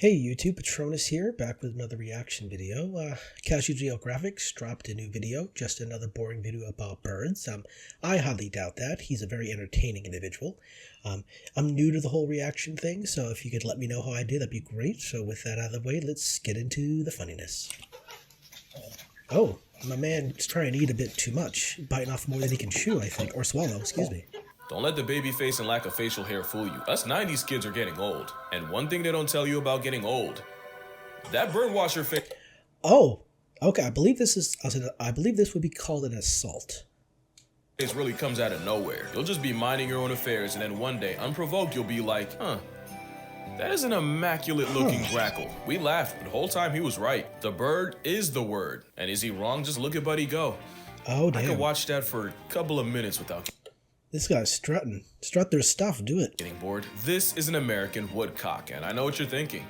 Hey YouTube, Patronus here, back with another reaction video. Casual Geographics dropped a new video, just another boring video about birds. I highly doubt that. He's a very entertaining individual. I'm new to the whole reaction thing, so if you could let me know how I did, that'd be great. So with that out of the way, let's get into the funniness. Oh, my man's trying to eat a bit too much, biting off more than he can chew, I think, or swallow, excuse me. Don't let the baby face and lack of facial hair fool you. Us 90s kids are getting old. And one thing they don't tell you about getting old, that bird washer face Oh, okay, I believe this would be called an assault. really comes out of nowhere. You'll just be minding your own affairs, and then one day, unprovoked, you'll be like, that is an immaculate looking grackle. We laughed, but the whole time he was right. The bird is the word. And is he wrong? Just look at Buddy go. Oh, damn. I could watch that for a couple of minutes without This guy's strutting. Strut their stuff, do it. getting bored. This is an American woodcock, and I know what you're thinking.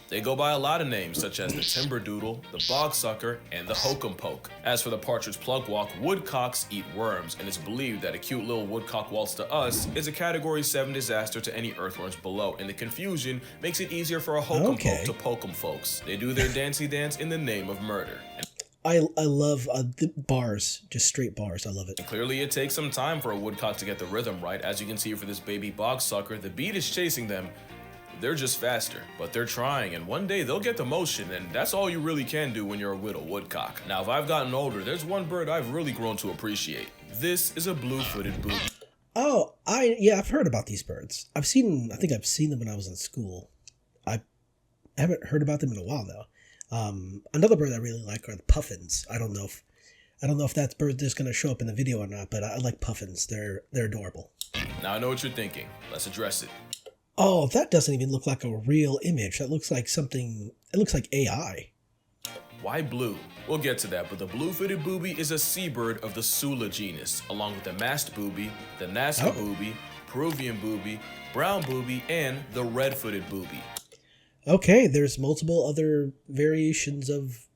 They go by a lot of names, such as the timberdoodle, the bogsucker, and the hokum poke. As for the partridge plugwalk, woodcocks eat worms, and it's believed that a cute little woodcock waltz to us is a Category 7 disaster to any earthworms below, and the confusion makes it easier for a hokum poke to poke 'em folks. They do their dancey dance in the name of murder. I love the bars, just straight bars. I love it. And clearly it takes some time for a woodcock to get the rhythm right. As you can see for this baby bogsucker, the beat is chasing them. They're just faster, but they're trying, and one day they'll get the motion, and that's all you really can do when you're a little woodcock. Now, if I've gotten older, there's one bird I've really grown to appreciate. This is a blue-footed booby. Oh, I've heard about these birds. I think I've seen them when I was in school. I haven't heard about them in a while though. Another bird I really like are the puffins. I don't know if that bird is going to show up in the video or not, but I like puffins. They're adorable. Now I know what you're thinking. Let's address it. Oh, that doesn't even look like a real image. That looks like something. It looks like AI. Why blue? We'll get to that, but the blue-footed booby is a seabird of the Sula genus, along with the masked booby, the Nazca booby, Peruvian booby, brown booby, and the red-footed booby. Okay, there's multiple other variations of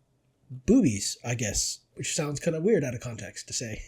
boobies, I guess, which sounds kind of weird out of context to say.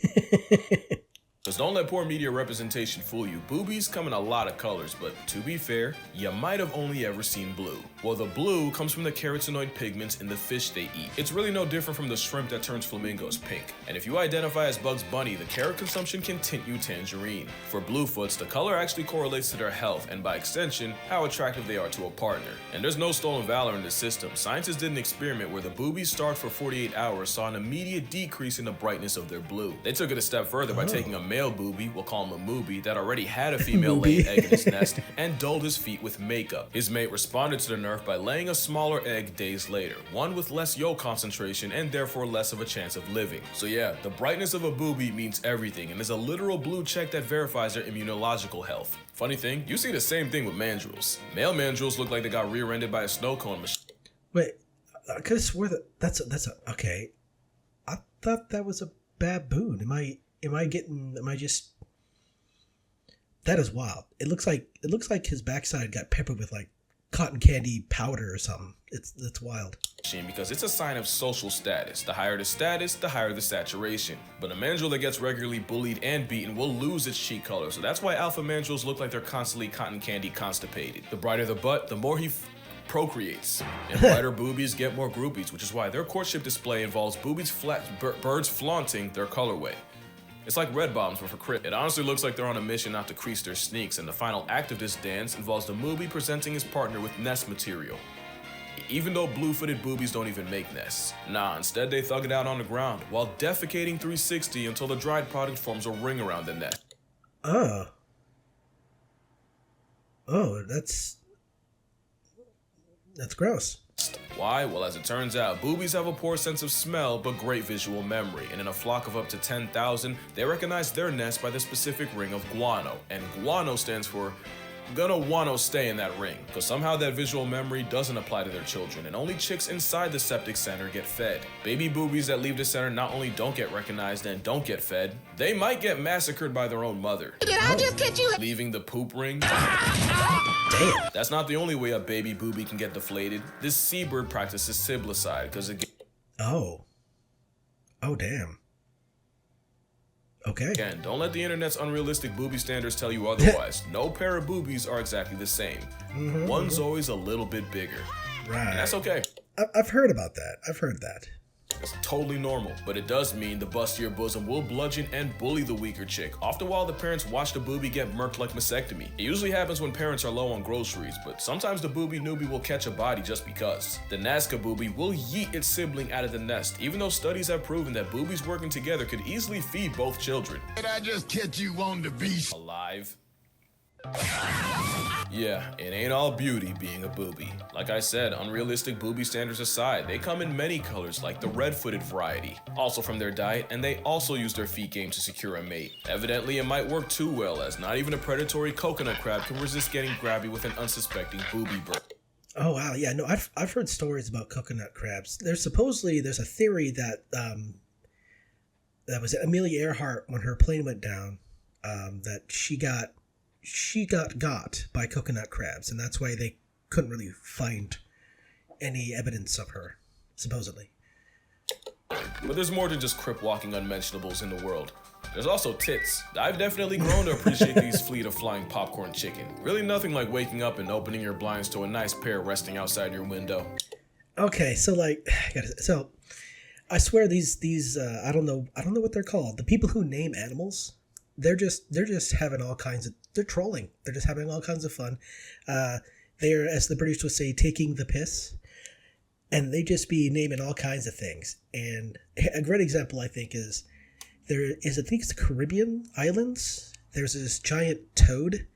Because don't let poor media representation fool you. Boobies come in a lot of colors, but to be fair, you might have only ever seen blue. Well, the blue comes from the carotenoid pigments in the fish they eat. It's really no different from the shrimp that turns flamingos pink. And if you identify as Bugs Bunny, the carrot consumption can tint you tangerine. For bluefoots, the color actually correlates to their health, and by extension, how attractive they are to a partner. And there's no stolen valor in this system. Scientists did an experiment where the boobies starved for 48 hours saw an immediate decrease in the brightness of their blue. They took it a step further by taking a male booby, we'll call him a moobie, that already had a female laying egg in his nest and dulled his feet with makeup. His mate responded to the nerf by laying a smaller egg days later, one with less yolk concentration and therefore less of a chance of living. So yeah, the brightness of a booby means everything and is a literal blue check that verifies their immunological health. Funny thing, you see the same thing with mandrills. Male mandrills look like they got rear-ended by a snow cone machine. Wait, I could have swore that that's okay. I thought that was a baboon. That is wild. It looks like his backside got peppered with like cotton candy powder or something. It's wild. Because it's a sign of social status. The higher the status, the higher the saturation. But a mandrill that gets regularly bullied and beaten will lose its cheek color. So that's why alpha mandrills look like they're constantly cotton candy constipated. The brighter the butt, the more he procreates, and brighter boobies get more groupies, which is why their courtship display involves birds flaunting their colorway. It's like red bombs, but for crip. It honestly looks like they're on a mission not to crease their sneaks, and the final act of this dance involves the moobie presenting his partner with nest material. Even though blue-footed boobies don't even make nests. Nah, instead they thug it out on the ground, while defecating 360 until the dried product forms a ring around the nest. Oh, that's gross. Why? Well, as it turns out, boobies have a poor sense of smell but great visual memory, and in a flock of up to 10,000, they recognize their nest by the specific ring of guano, and guano stands for gonna wanna stay in that ring, because somehow that visual memory doesn't apply to their children, and only chicks inside the septic center get fed. Baby boobies that leave the center not only don't get recognized and don't get fed, they might get massacred by their own mother. Did I just catch you? Leaving the poop ring? Damn. That's not the only way a baby booby can get deflated. This seabird practices siblicide, because it Oh, damn. Okay. Again, don't let the internet's unrealistic booby standards tell you otherwise. No pair of boobies are exactly the same. One's always a little bit bigger. Right. And that's okay. I've heard about that. I've heard that. It's totally normal, but it does mean the bustier bosom will bludgeon and bully the weaker chick, often while the parents watch the boobie get murked like mastectomy. It usually happens when parents are low on groceries, but sometimes the boobie newbie will catch a body just because. The Nazca boobie will yeet its sibling out of the nest, even though studies have proven that boobies working together could easily feed both children. Did I just catch you wanting to be Alive. Yeah, it ain't all beauty being a booby. Like I said, unrealistic booby standards aside, they come in many colors like the red-footed variety, also from their diet, and they also use their feet game to secure a mate. Evidently, it might work too well, as not even a predatory coconut crab can resist getting grabby with an unsuspecting booby bird. Oh wow, yeah, no, I've heard stories about coconut crabs. There's a theory that that was Amelia Earhart when her plane went down, that she got by coconut crabs, and that's why they couldn't really find any evidence of her, supposedly. But there's more than just crip walking unmentionables in the world. There's also tits. I've definitely grown to appreciate these fleet of flying popcorn chicken. Really nothing like waking up and opening your blinds to a nice pair resting outside your window. Okay, so I swear these I don't know what they're called. The people who name animals, they're just having all kinds of, they're trolling. They're just having all kinds of fun. They're, as the British would say, taking the piss, and they just be naming all kinds of things. And a great example, I think, is I think it's the Caribbean islands. There's this giant toad.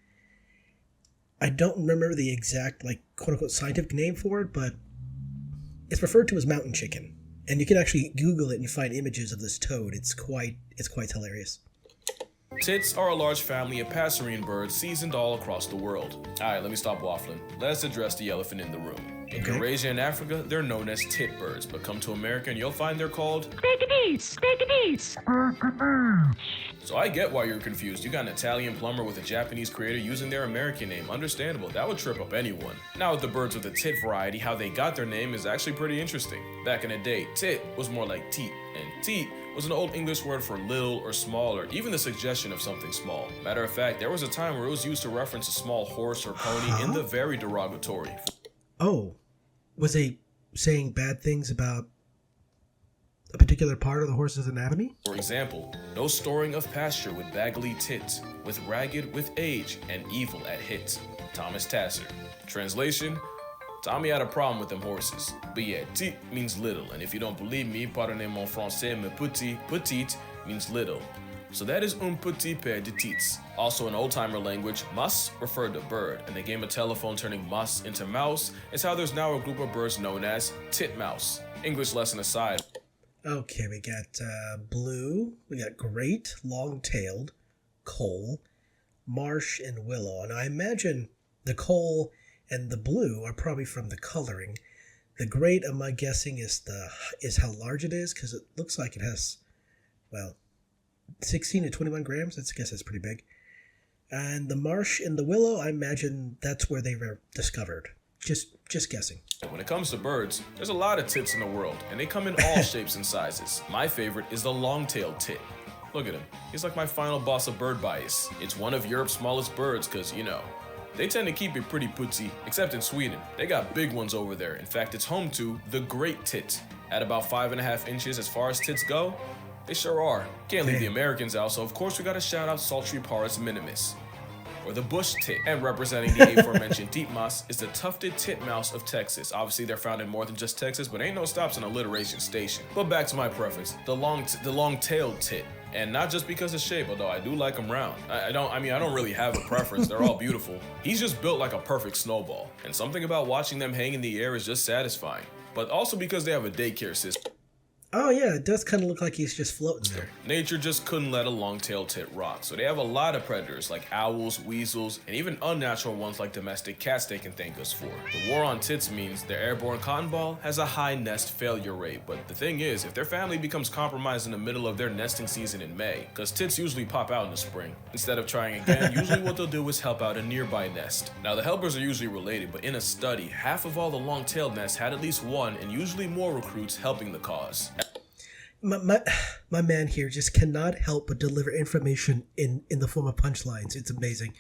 I don't remember the exact, quote unquote, scientific name for it, but it's referred to as mountain chicken. And you can actually Google it and you find images of this toad. It's quite hilarious. Tits are a large family of passerine birds seasoned all across the world. Alright, let me stop waffling. Let's address the elephant in the room. In Eurasia and Africa, they're known as tit birds, but come to America and you'll find they're called Spaghettis! So I get why you're confused. You got an Italian plumber with a Japanese creator using their American name. Understandable, that would trip up anyone. Now with the birds with the tit variety, how they got their name is actually pretty interesting. Back in the day, tit was more like teat, and teat was an old English word for little or small, or even the suggestion of something small. Matter of fact, there was a time where it was used to reference a small horse or pony in the very derogatory. Oh, was they saying bad things about a particular part of the horse's anatomy? For example, no storing of pasture with baggly tit, with ragged with age, and evil at hit. Thomas Tasser. Translation: Tommy had a problem with them horses. But yeah, tit means little, and if you don't believe me, pardonnez mon français, mais petite means little. So that is un petit pair de tits. Also in old-timer language, mus referred to bird, and the game of telephone turning mus into mouse is how there's now a group of birds known as titmouse. English lesson aside. Okay, we got blue, we got great, long-tailed, coal, marsh, and willow. And I imagine the coal and the blue are probably from the coloring. The great, my guessing, is how large it is, because it looks like it has, 16 to 21 grams. I guess that's pretty big. And the marsh and the willow, I imagine that's where they were discovered. Just guessing. When it comes to birds, there's a lot of tits in the world, and they come in all shapes and sizes. My favorite is the long-tailed tit. Look at him. He's like my final boss of bird bias. It's one of Europe's smallest birds because, they tend to keep it pretty putsy, except in Sweden. They got big ones over there. In fact, it's home to the great tit. At about 5.5 inches as far as tits go, they sure are. Can't leave the Americans out, so of course we gotta shout out Saltriparus minimus, or the bush tit. And representing the aforementioned titmouse is the tufted titmouse of Texas. Obviously they're found in more than just Texas, but ain't no stops in alliteration station. But back to my preference, the long-tailed tit. And not just because of shape, although I do like them round. I don't really have a preference. They're all beautiful. He's just built like a perfect snowball. And something about watching them hang in the air is just satisfying. But also because they have a daycare system. Oh yeah, it does kind of look like he's just floating there. Nature just couldn't let a long-tailed tit rock, so they have a lot of predators like owls, weasels, and even unnatural ones like domestic cats they can thank us for. The war on tits means their airborne cotton ball has a high nest failure rate, but the thing is, if their family becomes compromised in the middle of their nesting season in May, because tits usually pop out in the spring, instead of trying again, usually what they'll do is help out a nearby nest. Now the helpers are usually related, but in a study, half of all the long-tailed nests had at least one and usually more recruits helping the cause. my man here just cannot help but deliver information in the form of punchlines. It's amazing.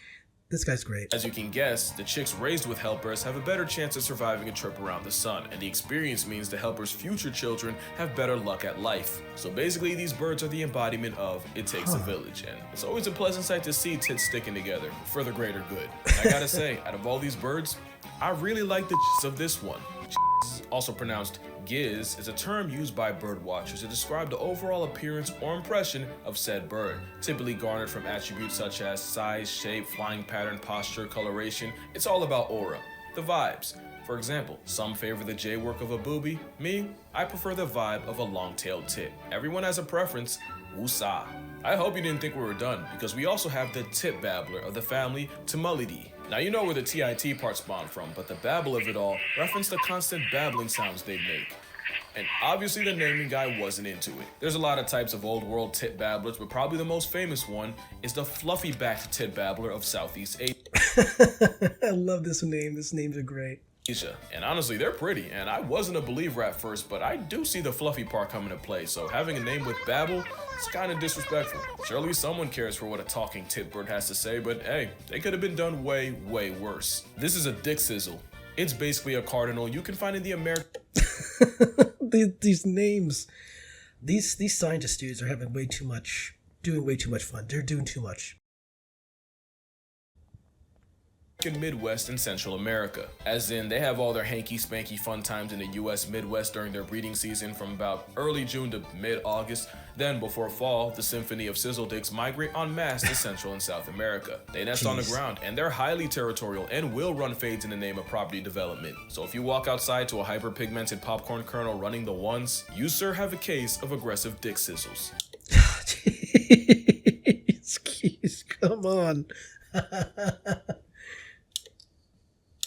This guy's great. As you can guess, the chicks raised with helpers have a better chance of surviving a trip around the sun, and the experience means the helpers' future children have better luck at life. So basically, these birds are the embodiment of it takes a village, and it's always a pleasant sight to see tits sticking together for the greater good. And I gotta say, out of all these birds, I really like the of this one. Also pronounced giz, is a term used by bird watchers to describe the overall appearance or impression of said bird, typically garnered from attributes such as size, shape, flying pattern, posture, coloration. It's all about aura, the vibes. For example, some favor the J work of a booby. Me, I prefer the vibe of a long-tailed tit. Everyone has a preference. Woosah. I hope you didn't think we were done, because we also have the tit babbler of the family Tumulidae. Now you know where the TIT part spawned from, but the babble of it all referenced the constant babbling sounds they make. And obviously the naming guy wasn't into it. There's a lot of types of old world tit babblers, but probably the most famous one is the fluffy-backed tit babbler of Southeast Asia. I love this name. These names are great. And honestly, they're pretty, and I wasn't a believer at first, but I do see the fluffy part come into play, so having a name with babble, it's kind of disrespectful. Surely someone cares for what a talking tit bird has to say, but hey, they could have been done way, way worse. This is a dick sizzle. It's basically a cardinal you can find in the American... These names, these scientist dudes are having way too much, doing way too much fun. They're doing too much. Midwest and Central America, as in they have all their hanky-spanky fun times in the US Midwest during their breeding season from about early June to mid-August. Then before fall, the symphony of sizzle dicks migrate en masse to Central and South America. They nest on the ground, and they're highly territorial and will run fades in the name of property development. So if you walk outside to a hyper-pigmented popcorn kernel running the ones, you sir have a case of aggressive dick sizzles. Jeez, come on.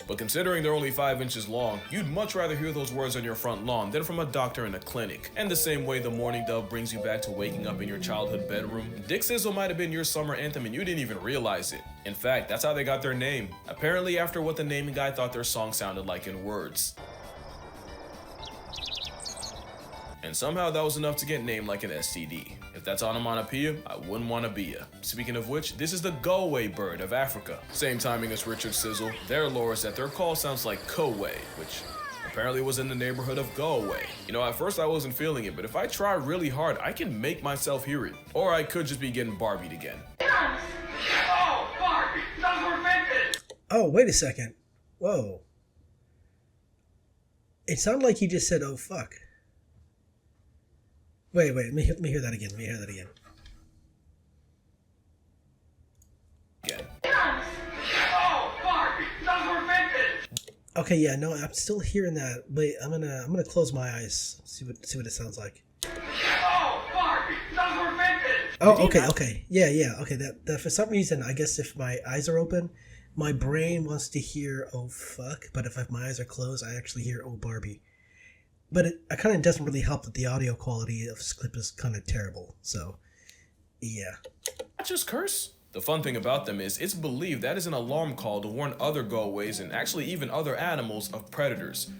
But considering they're only 5 inches long, you'd much rather hear those words on your front lawn than from a doctor in a clinic. And the same way the morning dove brings you back to waking up in your childhood bedroom, Dick Sizzle might have been your summer anthem and you didn't even realize it. In fact, that's how they got their name. Apparently after what the naming guy thought their song sounded like in words. And somehow that was enough to get named like an STD. If that's onomatopoeia, I wouldn't want to be ya. Speaking of which, this is the go-away bird of Africa. Same timing as Richard Sizzle. Their lore is that their call sounds like Kowe, which apparently was in the neighborhood of go away. You know, at first I wasn't feeling it, but if I try really hard, I can make myself hear it. Or I could just be getting Barbied again. Oh, Barbie, those were vintage! Oh, wait a second. Whoa. It sounded like you just said, oh, fuck. Wait, let me hear that again. Oh, Barbie, those were vintage! Okay, yeah, no, I'm still hearing that. Wait, I'm gonna close my eyes. See what it sounds like. Oh, Barbie, those were vintage! Oh, okay. Yeah, okay. That for some reason, I guess if my eyes are open, my brain wants to hear oh fuck, but if my eyes are closed, I actually hear oh Barbie. But it kind of doesn't really help that the audio quality of this clip is kind of terrible. So, yeah. Not just curse. The fun thing about them is it's believed that is an alarm call to warn other go-aways and actually even other animals of predators.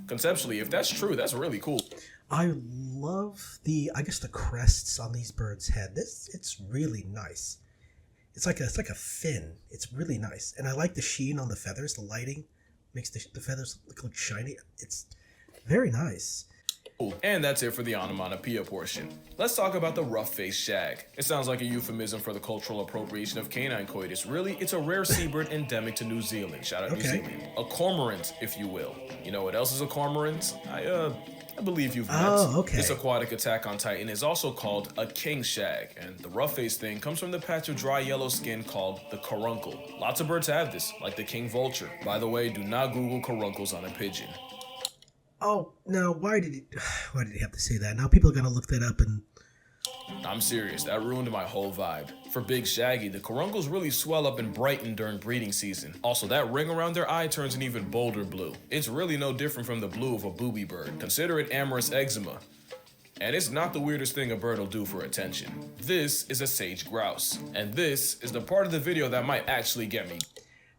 Conceptually, if that's true, that's really cool. I love the crests on these birds' head. It's really nice. It's like a fin. It's really nice, and I like the sheen on the feathers. The lighting makes the feathers look shiny. It's very nice. And that's it for the onomatopoeia portion. Let's talk about the rough-faced shag. It sounds like a euphemism for the cultural appropriation of canine coitus. Really, it's a rare seabird endemic to New Zealand. Shout out New Zealand. A cormorant, if you will. You know what else is a cormorant? I believe you've met. Oh, okay. This aquatic attack on Titan is also called a king shag, and the rough-faced thing comes from the patch of dry yellow skin called the caruncle. Lots of birds have this, like the king vulture. By the way, do not Google caruncles on a pigeon. Oh, now why did he have to say that? Now people are gonna look that up and... I'm serious, that ruined my whole vibe. For Big Shaggy, the caruncles really swell up and brighten during breeding season. Also, that ring around their eye turns an even bolder blue. It's really no different from the blue of a booby bird. Consider it amorous eczema. And it's not the weirdest thing a bird will do for attention. This is a sage grouse. And this is the part of the video that might actually get me.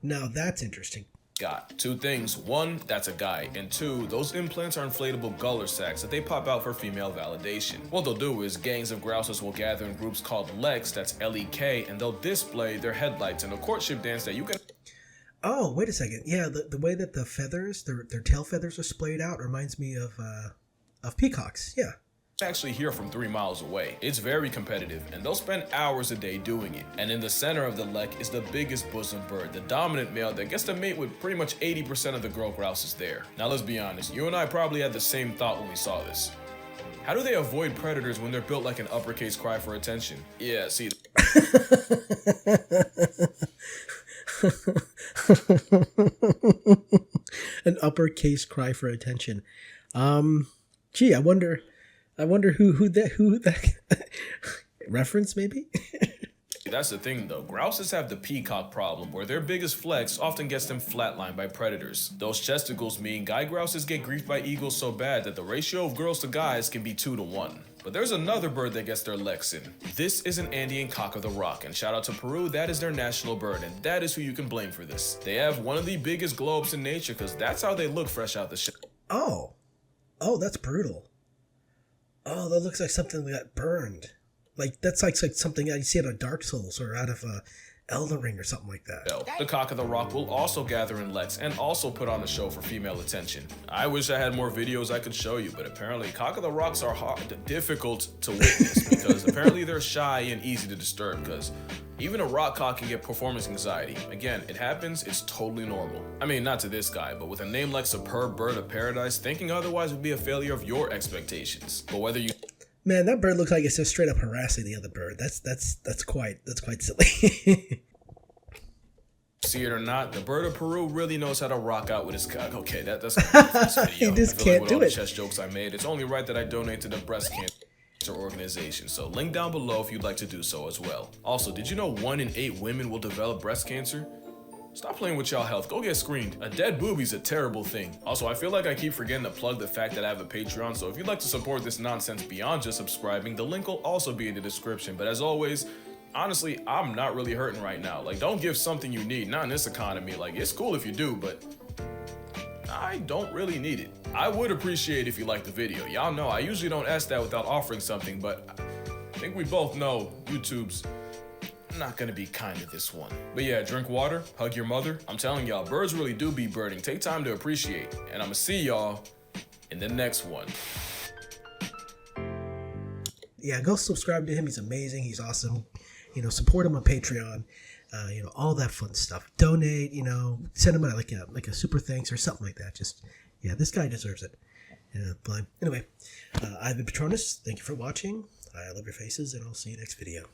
Now that's interesting. got. Two things: one, that's a guy, and two, those implants are inflatable guller sacks that they pop out for female validation. What they'll do is gangs of grouses will gather in groups called leks, that's L-E-K, and they'll display their headlights in a courtship dance that you can... Oh, wait a second. Yeah, the way that the feathers, their tail feathers are splayed out reminds me of peacocks. Yeah. actually hear from 3 miles away. It's very competitive, and they'll spend hours a day doing it. And in the center of the lek is the biggest bosom bird, the dominant male that gets to mate with pretty much 80% of the girl grouses there. Now let's be honest, you and I probably had the same thought when we saw this. How do they avoid predators when they're built like an uppercase cry for attention? Yeah, see... An uppercase cry for attention. Gee, I wonder who that reference maybe. That's the thing though, grouses have the peacock problem where their biggest flex often gets them flatlined by predators. Those chesticles mean guy grouses get griefed by eagles so bad that the ratio of girls to guys can be 2 to 1. But there's another bird that gets their legs in. This is an Andean cock of the rock, and shout out to Peru, that is their national bird, and that is who you can blame for this. They have one of the biggest globes in nature because that's how they look fresh out the shell. Oh, that's brutal. Oh, that looks like something that got burned. Like that's like something you see out of Dark Souls or out of Elden Ring or something like that. The cock of the rock will also gather in leks and also put on a show for female attention. I wish I had more videos I could show you, but apparently cock of the rocks are difficult to witness because apparently they're shy and easy to disturb because even a rock cock can get performance anxiety. Again, it happens, it's totally normal. I mean, not to this guy, but with a name like Superb Bird of Paradise, thinking otherwise would be a failure of your expectations. But whether you... Man, that bird looks like it's just straight up harassing the other bird. That's quite silly. See it or not, the bird of Peru really knows how to rock out with his cock. Okay, that's this video. He just I feel can't like with do all the it. chest jokes I made, it's only right that I donate to the breast cancer organization. So link down below if you'd like to do so as well. Also, did you know 1 in 8 women will develop breast cancer? Stop playing with y'all health, go get screened. A dead boobie's a terrible thing. Also, I feel like I keep forgetting to plug the fact that I have a Patreon, so if you'd like to support this nonsense beyond just subscribing, the link will also be in the description. But as always, honestly, I'm not really hurting right now. Like, don't give something you need, not in this economy. Like, it's cool if you do, but I don't really need it. I would appreciate if you liked the video. Y'all know I usually don't ask that without offering something, but I think we both know YouTube's not gonna be kind to this one. But yeah, drink water, hug your mother. I'm telling y'all, birds really do be birding. Take time to appreciate. And I'ma see y'all in the next one. Yeah, go subscribe to him. He's amazing. He's awesome. Support him on Patreon. All that fun stuff. Donate. Send him like a super thanks or something like that. Just this guy deserves it. But anyway, I've been Patronus. Thank you for watching. I love your faces, and I'll see you next video.